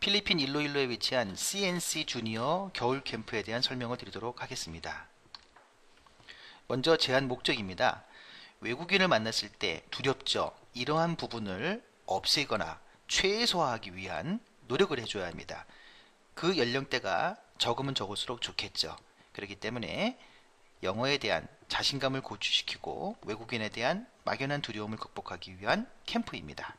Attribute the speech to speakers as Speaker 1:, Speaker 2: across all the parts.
Speaker 1: 필리핀 일로일로에 위치한 CNC 주니어 겨울 캠프에 대한 설명을 드리도록 하겠습니다. 먼저 제한 목적입니다. 외국인을 만났을 때 두렵죠. 이러한 부분을 없애거나 최소화하기 위한 노력을 해줘야 합니다. 그 연령대가 적으면 적을수록 좋겠죠. 그렇기 때문에 영어에 대한 자신감을 고취시키고 외국인에 대한 막연한 두려움을 극복하기 위한 캠프입니다.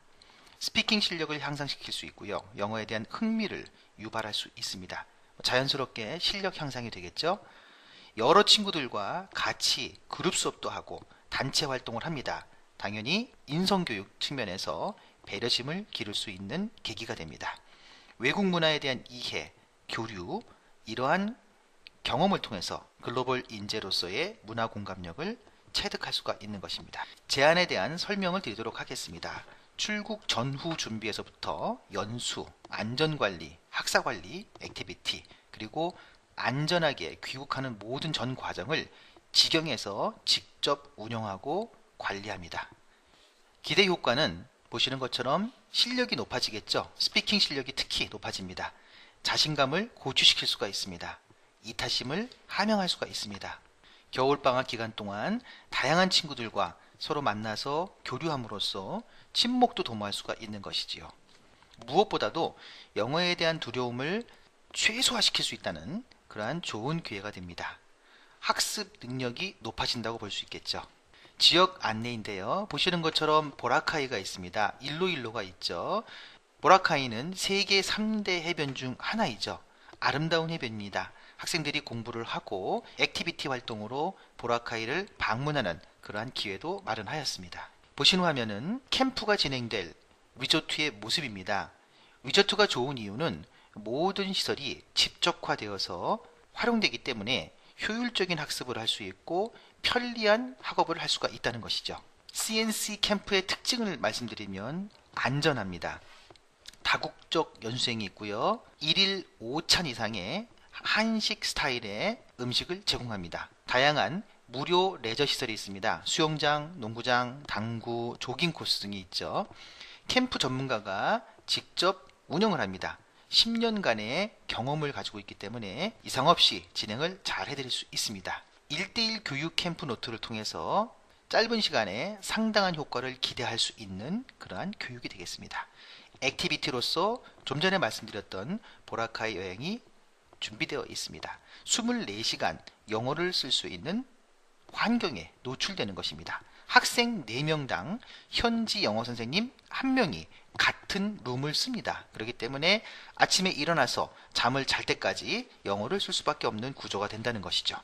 Speaker 1: 스피킹 실력을 향상시킬 수 있고요. 영어에 대한 흥미를 유발할 수 있습니다. 자연스럽게 실력 향상이 되겠죠. 여러 친구들과 같이 그룹 수업도 하고 단체 활동을 합니다. 당연히 인성교육 측면에서 배려심을 기를 수 있는 계기가 됩니다. 외국 문화에 대한 이해, 교류, 이러한 경험을 통해서 글로벌 인재로서의 문화 공감력을 체득할 수가 있는 것입니다. 제안에 대한 설명을 드리도록 하겠습니다. 출국 전후 준비에서부터 연수, 안전관리, 학사관리, 액티비티, 그리고 안전하게 귀국하는 모든 전 과정을 직영에서 직접 운영하고 관리합니다. 기대 효과는 보시는 것처럼 실력이 높아지겠죠. 스피킹 실력이 특히 높아집니다. 자신감을 고취시킬 수가 있습니다. 이타심을 함양할 수가 있습니다. 겨울방학 기간 동안 다양한 친구들과 서로 만나서 교류함으로써 친목도 도모할 수가 있는 것이지요. 무엇보다도 영어에 대한 두려움을 최소화시킬 수 있다는 그러한 좋은 기회가 됩니다. 학습 능력이 높아진다고 볼 수 있겠죠. 지역 안내인데요. 보시는 것처럼 보라카이가 있습니다. 일로일로가 있죠. 보라카이는 세계 3대 해변 중 하나이죠. 아름다운 해변입니다. 학생들이 공부를 하고 액티비티 활동으로 보라카이를 방문하는 그러한 기회도 마련하였습니다. 보신 화면은 캠프가 진행될 리조트의 모습입니다. 리조트가 좋은 이유는 모든 시설이 집적화되어서 활용되기 때문에 효율적인 학습을 할 수 있고 편리한 학업을 할 수가 있다는 것이죠. CNC 캠프의 특징을 말씀드리면 안전합니다. 다국적 연수생이 있고요. 1일 5찬 이상의 한식 스타일의 음식을 제공합니다. 다양한 무료 레저 시설이 있습니다. 수영장, 농구장, 당구, 조깅 코스 등이 있죠. 캠프 전문가가 직접 운영을 합니다. 10년간의 경험을 가지고 있기 때문에 이상 없이 진행을 잘 해드릴 수 있습니다. 1대1 교육 캠프 노트를 통해서 짧은 시간에 상당한 효과를 기대할 수 있는 그러한 교육이 되겠습니다. 액티비티로서 좀 전에 말씀드렸던 보라카이 여행이 준비되어 있습니다. 24시간 영어를 쓸 수 있는 환경에 노출되는 것입니다. 학생 4명당 현지 영어 선생님 1명이 같은 룸을 씁니다. 그렇기 때문에 아침에 일어나서 잠을 잘 때까지 영어를 쓸 수밖에 없는 구조가 된다는 것이죠.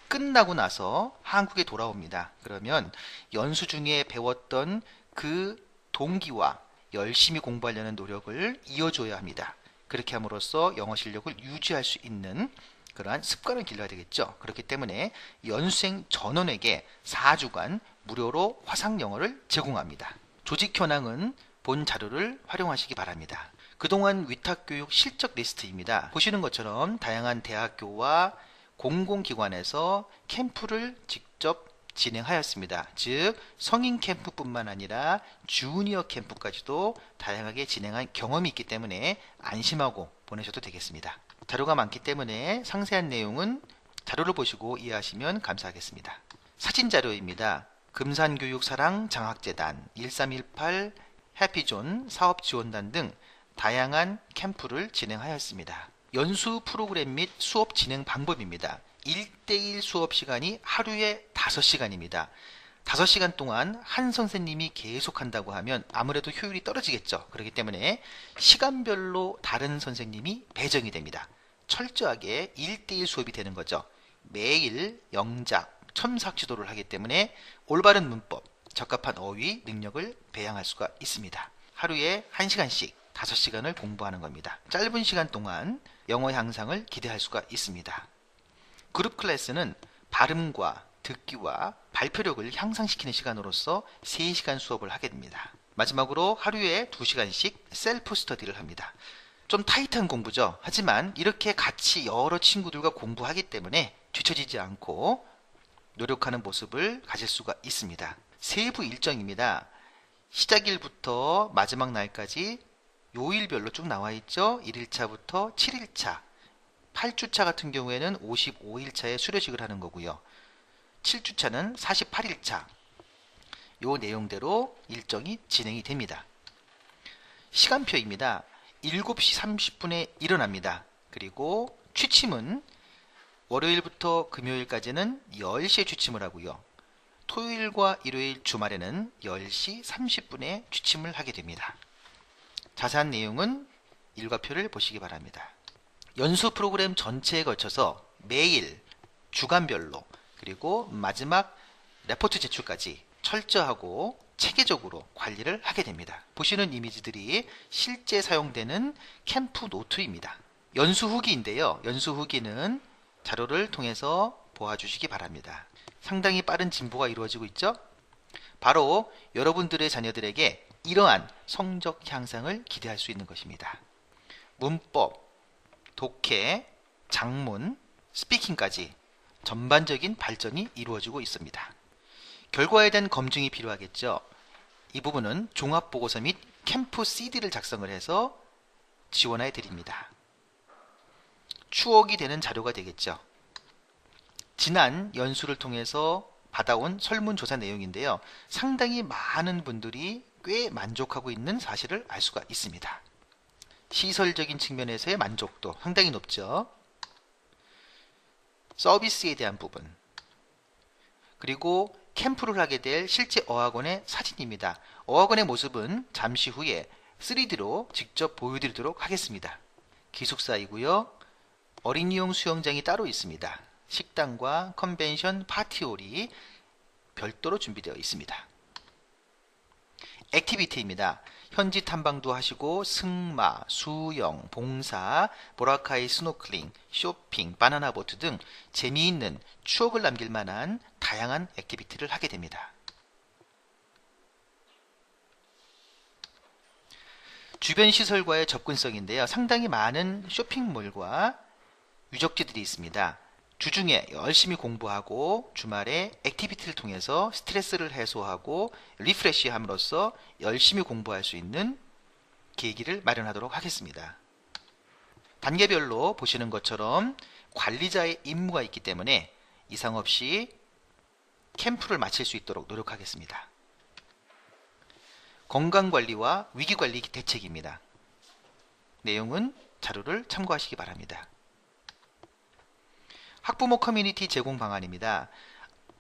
Speaker 1: 끝나고 나서 한국에 돌아옵니다. 그러면 연수 중에 배웠던 그 동기와 열심히 공부하려는 노력을 이어줘야 합니다. 그렇게 함으로써 영어 실력을 유지할 수 있는 그러한 습관을 길러야 되겠죠. 그렇기 때문에 연수생 전원에게 4주간 무료로 화상 영어를 제공합니다. 조직 현황은 본 자료를 활용하시기 바랍니다. 그동안 위탁교육 실적 리스트입니다. 보시는 것처럼 다양한 대학교와 공공기관에서 캠프를 직접 진행하였습니다. 즉 성인 캠프뿐만 아니라 주니어 캠프까지도 다양하게 진행한 경험이 있기 때문에 안심하고 보내셔도 되겠습니다. 자료가 많기 때문에 상세한 내용은 자료를 보시고 이해하시면 감사하겠습니다. 사진 자료입니다. 금산교육사랑 장학재단, 1318 해피존 사업지원단 등 다양한 캠프를 진행하였습니다. 연수 프로그램 및 수업 진행 방법입니다. 1대1 수업 시간이 하루에 5시간입니다. 5시간 동안 한 선생님이 계속 한다고 하면 아무래도 효율이 떨어지겠죠. 그렇기 때문에 시간별로 다른 선생님이 배정이 됩니다. 철저하게 1대1 수업이 되는 거죠. 매일 영작, 첨삭 지도를 하기 때문에 올바른 문법, 적합한 어휘 능력을 배양할 수가 있습니다. 하루에 1시간씩 5시간을 공부하는 겁니다. 짧은 시간 동안 영어 향상을 기대할 수가 있습니다. 그룹 클래스는 발음과 듣기와 발표력을 향상시키는 시간으로서 3시간 수업을 하게 됩니다. 마지막으로 하루에 2시간씩 셀프 스터디를 합니다. 좀 타이트한 공부죠. 하지만 이렇게 같이 여러 친구들과 공부하기 때문에 뒤처지지 않고 노력하는 모습을 가질 수가 있습니다. 세부 일정입니다. 시작일부터 마지막 날까지 요일별로 쭉 나와 있죠. 1일차부터 7일차, 8주차 같은 경우에는 55일차에 수료식을 하는 거고요. 7주차는 48일차. 요 내용대로 일정이 진행이 됩니다. 시간표입니다. 7시 30분에 일어납니다. 그리고 취침은 월요일부터 금요일까지는 10시에 취침을 하고요. 토요일과 일요일 주말에는 10시 30분에 취침을 하게 됩니다. 자세한 내용은 일과표를 보시기 바랍니다. 연수 프로그램 전체에 걸쳐서 매일, 주간별로, 그리고 마지막 레포트 제출까지 철저하고 체계적으로 관리를 하게 됩니다. 보시는 이미지들이 실제 사용되는 캠프 노트입니다. 연수 후기인데요. 연수 후기는 자료를 통해서 보아주시기 바랍니다. 상당히 빠른 진보가 이루어지고 있죠? 바로 여러분들의 자녀들에게 이러한 성적 향상을 기대할 수 있는 것입니다. 문법, 독해, 작문, 스피킹까지 전반적인 발전이 이루어지고 있습니다. 결과에 대한 검증이 필요하겠죠. 이 부분은 종합보고서 및 캠프 CD를 작성을 해서 지원해 드립니다. 추억이 되는 자료가 되겠죠. 지난 연수를 통해서 받아온 설문조사 내용인데요. 상당히 많은 분들이 꽤 만족하고 있는 사실을 알 수가 있습니다. 시설적인 측면에서의 만족도 상당히 높죠. 서비스에 대한 부분, 그리고 캠프를 하게 될 실제 어학원의 사진입니다. 어학원의 모습은 잠시 후에 3D로 직접 보여드리도록 하겠습니다. 기숙사이고요. 어린이용 수영장이 따로 있습니다. 식당과 컨벤션 파티홀이 별도로 준비되어 있습니다. 액티비티입니다. 현지 탐방도 하시고 승마, 수영, 봉사, 보라카이 스노클링, 쇼핑, 바나나 보트 등 재미있는 추억을 남길 만한 다양한 액티비티를 하게 됩니다. 주변 시설과의 접근성인데요. 상당히 많은 쇼핑몰과 유적지들이 있습니다. 주중에 열심히 공부하고 주말에 액티비티를 통해서 스트레스를 해소하고 리프레시함으로써 열심히 공부할 수 있는 계기를 마련하도록 하겠습니다. 단계별로 보시는 것처럼 관리자의 임무가 있기 때문에 이상 없이 캠프를 마칠 수 있도록 노력하겠습니다. 건강관리와 위기관리 대책입니다. 내용은 자료를 참고하시기 바랍니다. 학부모 커뮤니티 제공 방안입니다.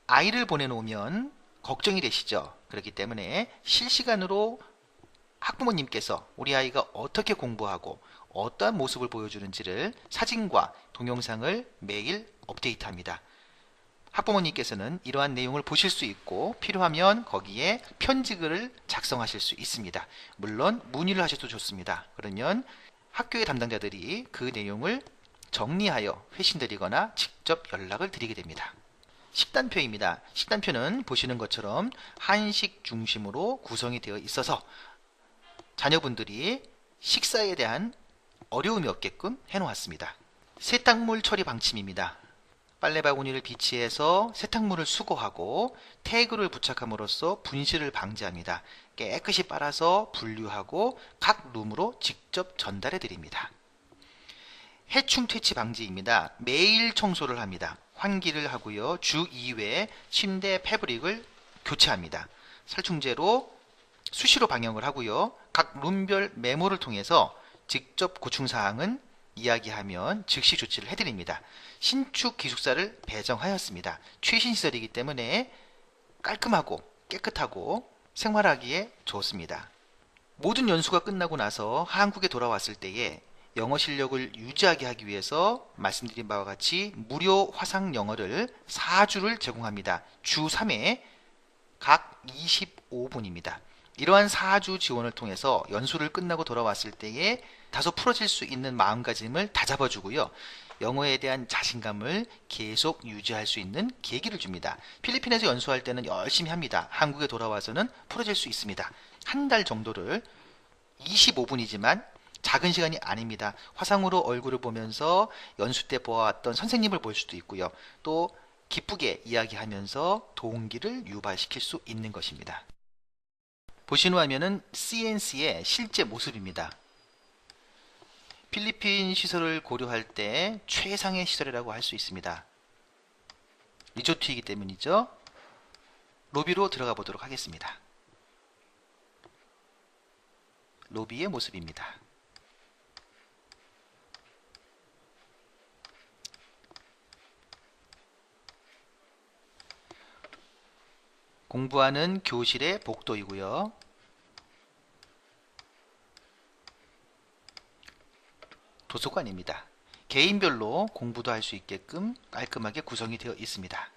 Speaker 1: 아이를 보내놓으면 걱정이 되시죠? 그렇기 때문에 실시간으로 학부모님께서 우리 아이가 어떻게 공부하고 어떠한 모습을 보여주는지를 사진과 동영상을 매일 업데이트합니다. 학부모님께서는 이러한 내용을 보실 수 있고 필요하면 거기에 편지글을 작성하실 수 있습니다. 물론 문의를 하셔도 좋습니다. 그러면 학교의 담당자들이 그 내용을 정리하여 회신드리거나 직접 연락을 드리게 됩니다. 식단표입니다. 식단표는 보시는 것처럼 한식 중심으로 구성이 되어 있어서 자녀분들이 식사에 대한 어려움이 없게끔 해놓았습니다. 세탁물 처리 방침입니다. 빨래 바구니를 비치해서 세탁물을 수거하고 태그를 부착함으로써 분실을 방지합니다. 깨끗이 빨아서 분류하고 각 룸으로 직접 전달해 드립니다. 해충 퇴치 방지입니다. 매일 청소를 합니다. 환기를 하고요. 주 2회 침대 패브릭을 교체합니다. 살충제로 수시로 방역을 하고요. 각 룸별 메모를 통해서 직접 고충사항은 이야기하면 즉시 조치를 해드립니다. 신축 기숙사를 배정하였습니다. 최신 시설이기 때문에 깔끔하고 깨끗하고 생활하기에 좋습니다. 모든 연수가 끝나고 나서 한국에 돌아왔을 때에 영어 실력을 유지하게 하기 위해서 말씀드린 바와 같이 무료 화상 영어를 4주를 제공합니다. 주 3회 각 25분입니다. 이러한 4주 지원을 통해서 연수를 끝나고 돌아왔을 때에 다소 풀어질 수 있는 마음가짐을 다잡아주고요. 영어에 대한 자신감을 계속 유지할 수 있는 계기를 줍니다. 필리핀에서 연수할 때는 열심히 합니다. 한국에 돌아와서는 풀어질 수 있습니다. 한 달 정도를 25분이지만 작은 시간이 아닙니다. 화상으로 얼굴을 보면서 연수 때 보아왔던 선생님을 볼 수도 있고요. 또 기쁘게 이야기하면서 동기를 유발시킬 수 있는 것입니다. 보신 화면은 CNC의 실제 모습입니다. 필리핀 시설을 고려할 때 최상의 시설이라고 할 수 있습니다. 리조트이기 때문이죠. 로비로 들어가 보도록 하겠습니다. 로비의 모습입니다. 공부하는 교실의 복도이고요. 도서관입니다. 개인별로 공부도 할 수 있게끔 깔끔하게 구성이 되어 있습니다.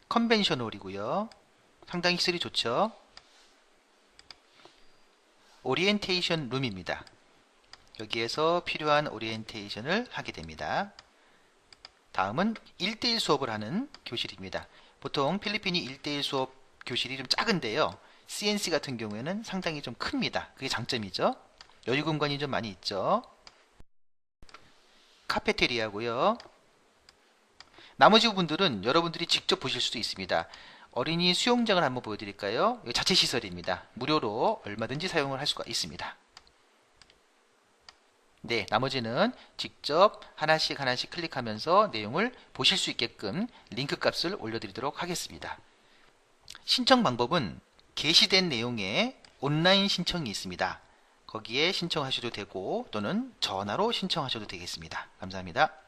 Speaker 1: 컨벤셔널이고요. 상당히 시설이 좋죠. 오리엔테이션 룸입니다. 여기에서 필요한 오리엔테이션을 하게 됩니다. 다음은 1대1 수업을 하는 교실입니다. 보통 필리핀이 1대1 수업 교실이 좀 작은데요. CNC 같은 경우에는 상당히 좀 큽니다. 그게 장점이죠. 여유 공간이 좀 많이 있죠. 카페테리아고요. 나머지 부분들은 여러분들이 직접 보실 수도 있습니다. 어린이 수영장을 한번 보여드릴까요? 이거 자체 시설입니다. 무료로 얼마든지 사용을 할 수가 있습니다. 네, 나머지는 직접 하나씩 클릭하면서 내용을 보실 수 있게끔 링크 값을 올려드리도록 하겠습니다. 신청 방법은 게시된 내용에 온라인 신청이 있습니다. 거기에 신청하셔도 되고 또는 전화로 신청하셔도 되겠습니다. 감사합니다.